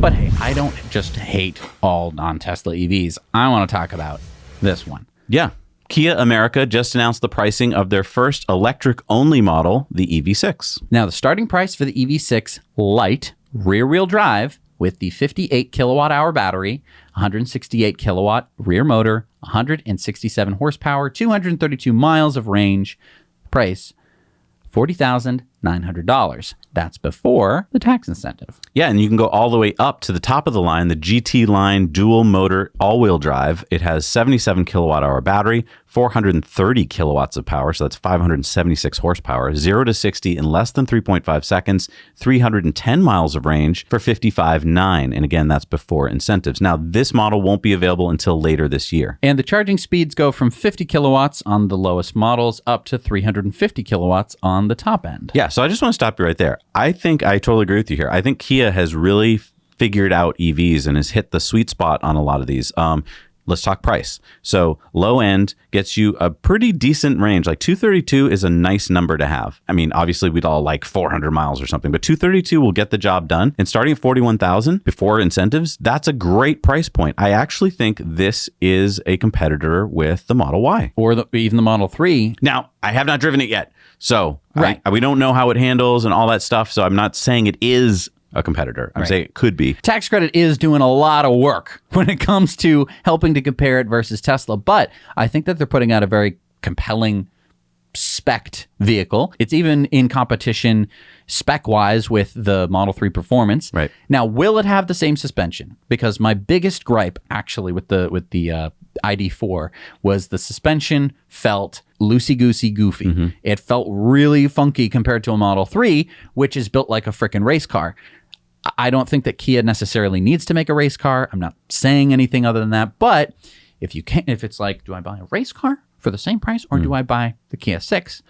But hey, I don't just hate all non-Tesla EVs. I want to talk about this one. Yeah. Kia America just announced the pricing of their first electric-only model, the EV6. Now, the starting price for the EV6 Lite rear-wheel drive with the 58 kilowatt-hour battery, 168 kilowatt rear motor, 167 horsepower, 232 miles of range, price $40,900. That's before the tax incentive. Yeah, and you can go all the way up to the top of the line, the GT line dual motor all-wheel drive. It has 77 kilowatt-hour battery, 430 kilowatts of power, so that's 576 horsepower, 0 to 60 in less than 3.5 seconds, 310 miles of range for $55,900. And again, that's before incentives. Now, this model won't be available until later this year. And the charging speeds go from 50 kilowatts on the lowest models up to 350 kilowatts on the top end. Yeah, so I just want to stop you right there. I think I totally agree with you here. I think Kia has really figured out EVs and has hit the sweet spot on a lot of these. Let's talk price. So low end gets you a pretty decent range. Like 232 is a nice number to have. I mean, obviously we'd all like 400 miles or something, but 232 will get the job done. And starting at 41,000 before incentives, that's a great price point. I actually think this is a competitor with the Model Y. Or even the Model 3. Now, I have not driven it yet. So right. we don't know how it handles and all that stuff. So I'm not saying it is a competitor. I'm saying it could be. Tax credit is doing a lot of work when it comes to helping to compare it versus Tesla, but I think that they're putting out a very compelling spec'd vehicle. It's even in competition spec-wise with the Model 3 Performance. Right. Now, will it have the same suspension? Because my biggest gripe actually with the ID4 was the suspension felt loosey-goosey goofy. Mm-hmm. It felt really funky compared to a Model 3, which is built like a frickin' race car. I don't think that Kia necessarily needs to make a race car. I'm not saying anything other than that. But if it's like, do I buy a race car for the same price or do I buy the Kia 6?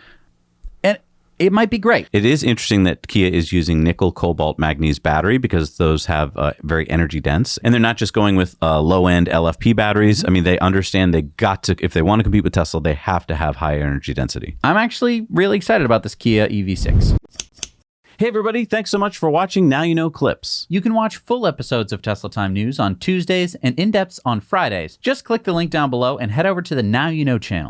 And it might be great. It is interesting that Kia is using nickel, cobalt, manganese battery because those have very energy dense. And they're not just going with low-end LFP batteries. Mm-hmm. I mean, they understand they got to, if they want to compete with Tesla, they have to have high energy density. I'm actually really excited about this Kia EV6. Hey everybody, thanks so much for watching Now You Know Clips. You can watch full episodes of Tesla Time News on Tuesdays and in-depths on Fridays. Just click the link down below and head over to the Now You Know channel.